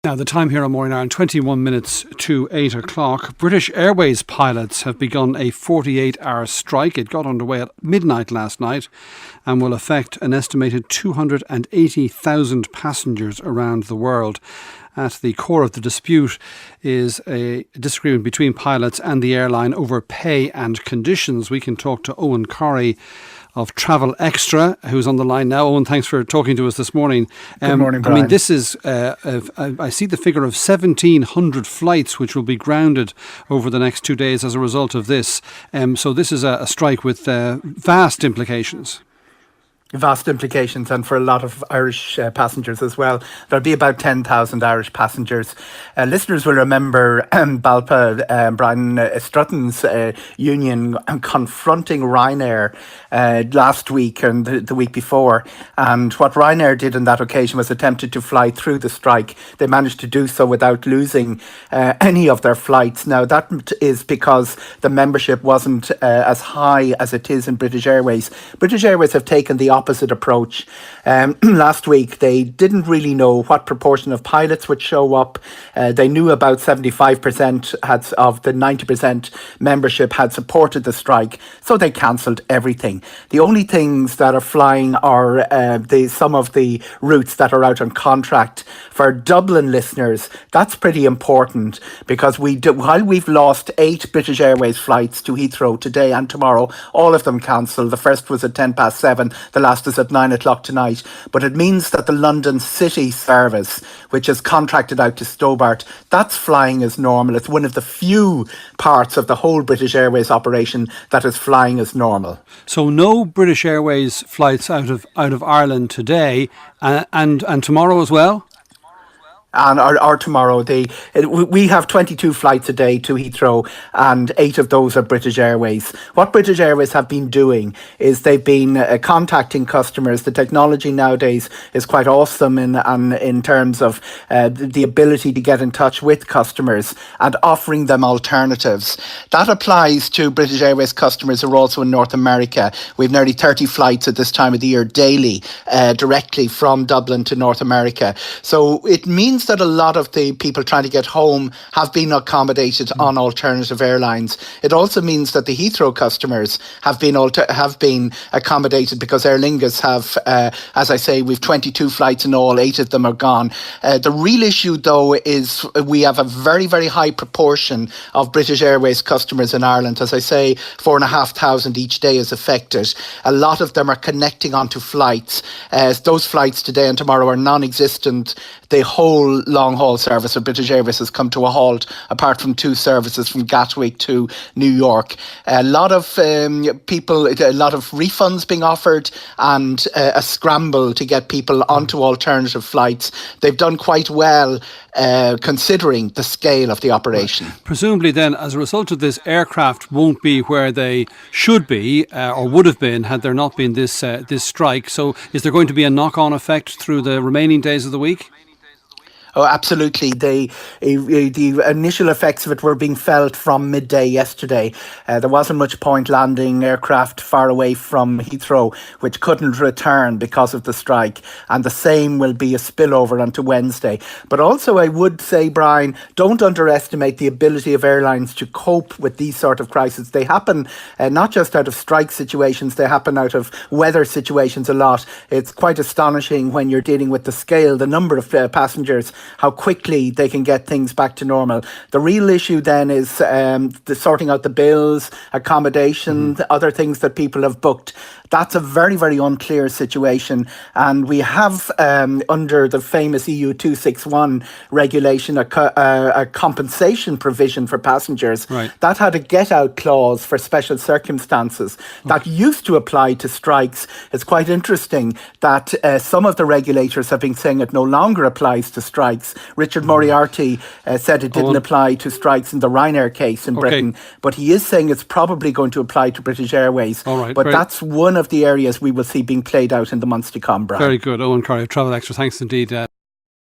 Now, the time here on Morning Ireland, 21 minutes to 8 o'clock. British Airways pilots have begun a 48-hour strike. It got underway at midnight last night and will affect an estimated 280,000 passengers around the world. At the core of the dispute is a disagreement between pilots and the airline over pay and conditions. We can talk to Eoghan Corry of Travel Extra, who's on the line now. Eoghan, thanks for talking to us this morning. Good morning, Brian. I mean, this is, I see the figure of 1,700 flights which will be grounded over the next 2 days as a result of this. So this is a strike with vast implications. Vast implications, and for a lot of Irish passengers as well. There'll be about 10,000 Irish passengers. Listeners will remember BALPA, Brian Strutton's union confronting Ryanair last week and the week before. And what Ryanair did on that occasion was attempted to fly through the strike. They managed to do so without losing any of their flights. Now, that is because the membership wasn't as high as it is in British Airways. British Airways have taken the opposite approach. Last week, they didn't really know what proportion of pilots would show up. They knew about 75% of the 90% membership had supported the strike, so they cancelled everything. The only things that are flying are some of the routes that are out on contract. For Dublin listeners, that's pretty important because while we've lost 8 British Airways flights to Heathrow today and tomorrow, all of them cancelled. The first was at 7:10. The last is at 9 o'clock tonight. But it means that the London City service, which is contracted out to Stobart, that's flying as normal. It's one of the few parts of the whole British Airways operation that is flying as normal. So no British Airways flights out of Ireland today and tomorrow as well? And or tomorrow, we have 22 flights a day to Heathrow, and 8 of those are British Airways. What British Airways have been doing is they've been contacting customers. The technology nowadays is quite awesome in terms of the ability to get in touch with customers and offering them alternatives. That applies to British Airways customers who are also in North America. We've nearly 30 flights at this time of the year daily, directly from Dublin to North America. So it means that a lot of the people trying to get home have been accommodated on alternative airlines. It also means that the Heathrow customers have been accommodated because Aer Lingus have, as I say, we've 22 flights in all, 8 of them are gone. The real issue, though, is we have a very, very high proportion of British Airways customers in Ireland. As I say, 4,500 each day is affected. A lot of them are connecting onto flights. Those flights today and tomorrow are non-existent. The whole long-haul service of British Airways has come to a halt, apart from 2 services from Gatwick to New York. A lot of people, a lot of refunds being offered, and a scramble to get people onto alternative flights. They've done quite well considering the scale of the operation. Right. Presumably then, as a result of this, aircraft won't be where they should be or would have been had there not been this strike. So is there going to be a knock-on effect through the remaining days of the week? Oh, absolutely. The initial effects of it were being felt from midday yesterday. There wasn't much point landing aircraft far away from Heathrow, which couldn't return because of the strike. And the same will be a spillover onto Wednesday. But also, I would say, Brian, don't underestimate the ability of airlines to cope with these sort of crises. They happen not just out of strike situations, they happen out of weather situations a lot. It's quite astonishing when you're dealing with the scale, the number of passengers, how quickly they can get things back to normal. The real issue then is the sorting out the bills, accommodation, the other things that people have booked. That's a very, very unclear situation. And we have, under the famous EU 261 regulation, a compensation provision for passengers. Right. That had a get-out clause for special circumstances. That used to apply to strikes. It's quite interesting that some of the regulators have been saying it no longer applies to strikes. Richard Moriarty said it didn't apply to strikes in the Ryanair case in Britain, but he is saying it's probably going to apply to British Airways. All right, but that's one of the areas we will see being played out in the months to come, Brian. Very good. Eoghan Corry, Travel Extra. Thanks indeed.